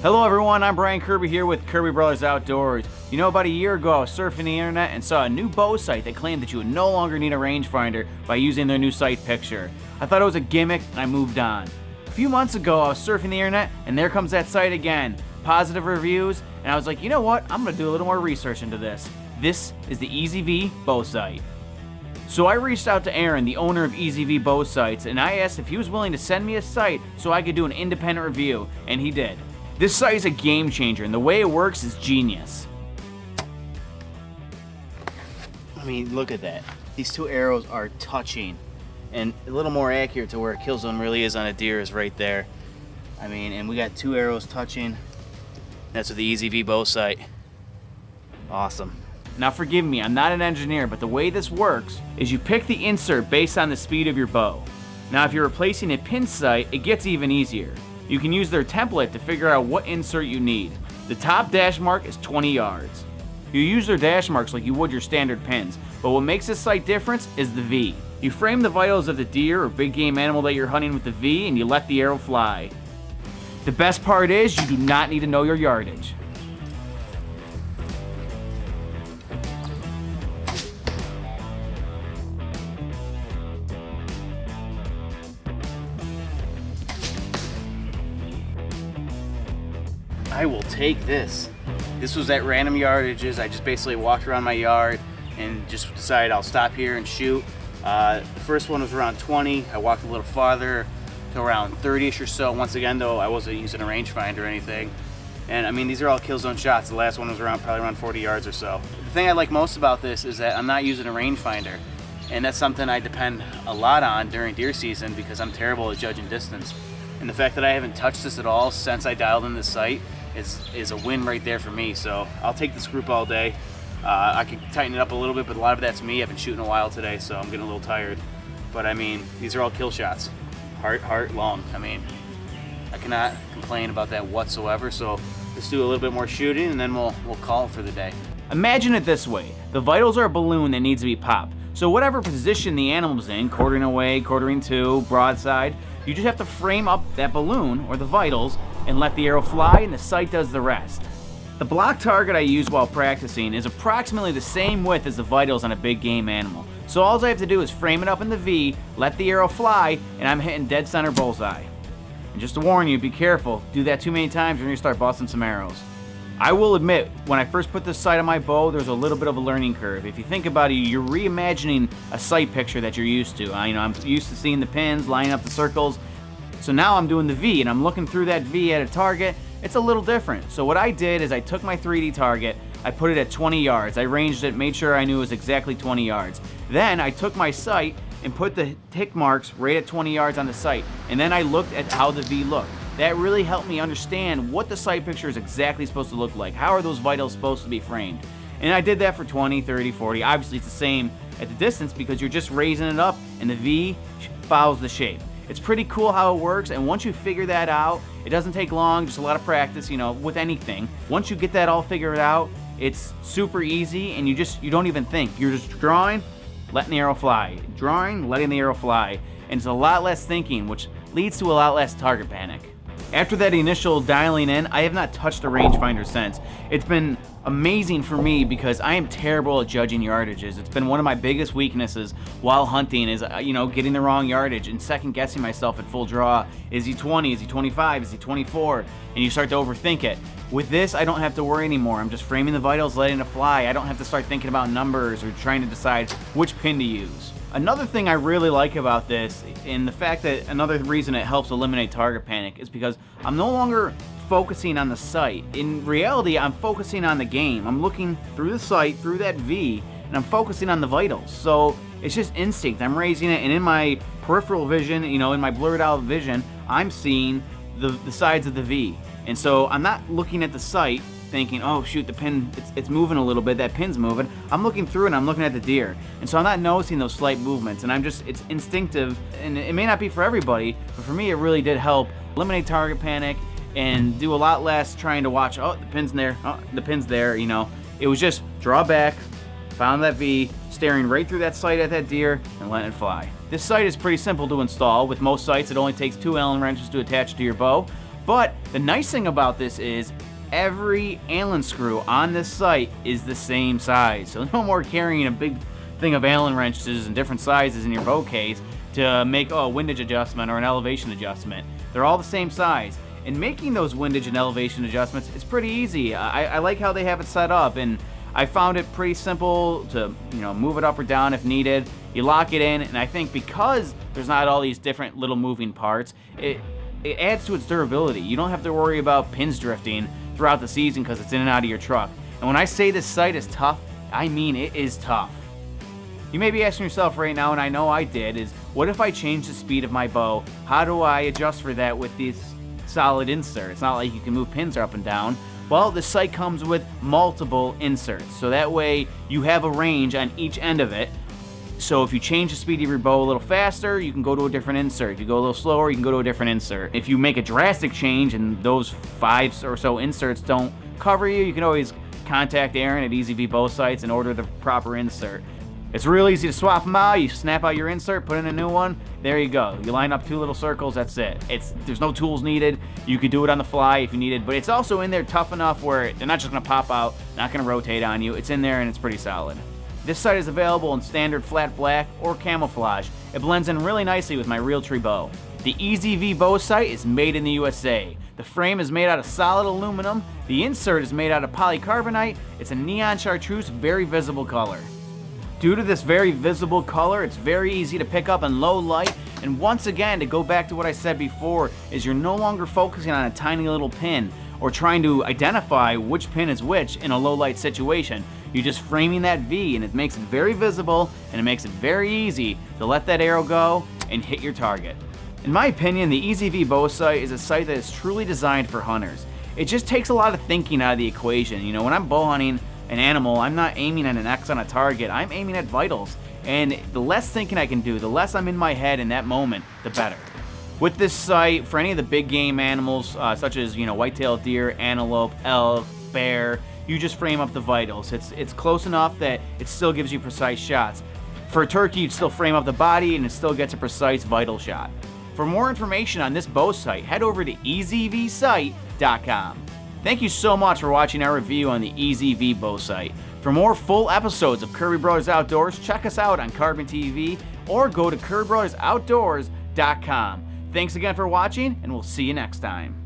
Hello everyone, I'm Brian Kirby here with Kirby Brothers Outdoors. You know, about a year ago I was surfing the internet and saw a new bow sight that claimed that you would no longer need a rangefinder by using their new sight picture. I thought it was a gimmick and I moved on. A few months ago I was surfing the internet and there comes that sight again. Positive reviews, and I was like, you know what, I'm going to do a little more research into this. This is the EZV Bow Sight. So I reached out to Aaron, the owner of EZV Bow Sights, and I asked if he was willing to send me a sight so I could do an independent review, and he did. This sight is a game changer, and the way it works is genius. I mean, look at that. These two arrows are touching, and a little more accurate to where a kill zone really is on a deer is right there. I mean, and we got two arrows touching. That's with the EZV Bow Sight. Awesome. Now forgive me, I'm not an engineer, but the way this works is you pick the insert based on the speed of your bow. Now if you're replacing a pin sight, it gets even easier. You can use their template to figure out what insert you need. The top dash mark is 20 yards. You use their dash marks like you would your standard pins, but what makes this sight different is the V. You frame the vitals of the deer or big game animal that you're hunting with the V and you let the arrow fly. The best part is you do not need to know your yardage. I will take this. This was at random yardages. I just basically walked around my yard and just decided I'll stop here and shoot. The first one was around 20. I walked a little farther to around 30ish or so. Once again though, I wasn't using a rangefinder or anything. And I mean, these are all kill zone shots. The last one was probably around 40 yards or so. The thing I like most about this is that I'm not using a rangefinder. And that's something I depend a lot on during deer season because I'm terrible at judging distance. And the fact that I haven't touched this at all since I dialed in this sight is a win right there for me. So I'll take this group all day. I can tighten it up a little bit, but a lot of that's me. I've been shooting a while today, so I'm getting a little tired. But I mean, these are all kill shots. Heart, long. I mean, I cannot complain about that whatsoever. So let's do a little bit more shooting and then we'll call it for the day. Imagine it this way. The vitals are a balloon that needs to be popped. So whatever position the animal's in, quartering away, quartering to, broadside, you just have to frame up that balloon or the vitals and let the arrow fly and the sight does the rest. The block target I use while practicing is approximately the same width as the vitals on a big game animal. So all I have to do is frame it up in the V, let the arrow fly, and I'm hitting dead center bullseye. And just to warn you, be careful. Do that too many times, you're gonna start busting some arrows. I will admit, when I first put this sight on my bow, there's a little bit of a learning curve. If you think about it, you're reimagining a sight picture that you're used to. I'm used to seeing the pins, lining up the circles. So now I'm doing the V and I'm looking through that V at a target. It's a little different. So what I did is I took my 3D target, I put it at 20 yards. I ranged it, made sure I knew it was exactly 20 yards. Then I took my sight and put the tick marks right at 20 yards on the sight. And then I looked at how the V looked. That really helped me understand what the sight picture is exactly supposed to look like. How are those vitals supposed to be framed? And I did that for 20, 30, 40. Obviously it's the same at the distance because you're just raising it up and the V follows the shape. It's pretty cool how it works, and once you figure that out, it doesn't take long, just a lot of practice, with anything. Once you get that all figured out, it's super easy, and you don't even think. You're just drawing, letting the arrow fly. Drawing, letting the arrow fly. And it's a lot less thinking, which leads to a lot less target panic. After that initial dialing in, I have not touched a rangefinder since. It's been amazing for me because I am terrible at judging yardages. It's been one of my biggest weaknesses while hunting is, getting the wrong yardage and second guessing myself at full draw. Is he 20? Is he 25? Is he 24? And you start to overthink it. With this, I don't have to worry anymore. I'm just framing the vitals, letting it fly. I don't have to start thinking about numbers or trying to decide which pin to use. Another thing I really like about this, and the fact that another reason it helps eliminate target panic, is because I'm no longer focusing on the sight. In reality, I'm focusing on the game. I'm looking through the sight, through that V, and I'm focusing on the vitals. So it's just instinct. I'm raising it, and in my peripheral vision, in my blurred out vision, I'm seeing the sides of the V. And so I'm not looking at the sight thinking, oh shoot, the pin, it's moving a little bit, that pin's moving. I'm looking through and I'm looking at the deer. And so I'm not noticing those slight movements, and it's instinctive, and it may not be for everybody, but for me it really did help eliminate target panic and do a lot less trying to watch, oh, the pin's there, oh, the pin's there, It was just draw back, found that V, staring right through that sight at that deer, and letting it fly. This sight is pretty simple to install. With most sights, it only takes 2 Allen wrenches to attach to your bow. But the nice thing about this is every Allen screw on this sight is the same size. So no more carrying a big thing of Allen wrenches and different sizes in your bow case to make a windage adjustment or an elevation adjustment. They're all the same size. And making those windage and elevation adjustments is pretty easy. I like how they have it set up, and I found it pretty simple to move it up or down if needed. You lock it in, and I think because there's not all these different little moving parts, it adds to its durability. You don't have to worry about pins drifting throughout the season because it's in and out of your truck. And when I say this sight is tough, I mean it is tough. You may be asking yourself right now, and I know I did, is what if I change the speed of my bow? How do I adjust for that with this solid insert? It's not like you can move pins up and down. Well, this sight comes with multiple inserts, so that way you have a range on each end of it. So if you change the speed of your bow a little faster, you can go to a different insert. If you go a little slower, you can go to a different insert. If you make a drastic change and those 5 or so inserts don't cover you, you can always contact Aaron at EZV Bow Sights and order the proper insert. It's real easy to swap them out. You snap out your insert, put in a new one, there you go. You line up 2 little circles, that's it. There's no tools needed. You could do it on the fly if you needed, but it's also in there tough enough where they're not just gonna pop out, not gonna rotate on you. It's in there and it's pretty solid. This sight is available in standard flat black or camouflage. It blends in really nicely with my Realtree bow. The EZV Bow Sight is made in the USA. The frame is made out of solid aluminum. The insert is made out of polycarbonate. It's a neon chartreuse, very visible color. Due to this very visible color, it's very easy to pick up in low light. And once again, to go back to what I said before, is you're no longer focusing on a tiny little pin or trying to identify which pin is which in a low light situation. You're just framing that V, and it makes it very visible, and it makes it very easy to let that arrow go and hit your target. In my opinion, the EZV Bow Sight is a sight that is truly designed for hunters. It just takes a lot of thinking out of the equation. When I'm bow hunting an animal, I'm not aiming at an X on a target, I'm aiming at vitals. And the less thinking I can do, the less I'm in my head in that moment, the better. With this sight, for any of the big game animals, such as white-tailed deer, antelope, elk, bear, you just frame up the vitals. It's close enough that it still gives you precise shots. For a turkey, you'd still frame up the body and it still gets a precise vital shot. For more information on this bow sight, head over to ezvsight.com. Thank you so much for watching our review on the EZV Bow Sight. For more full episodes of Kirby Brothers Outdoors, check us out on Carbon TV or go to KirbyBrothersOutdoors.com. Thanks again for watching, and we'll see you next time.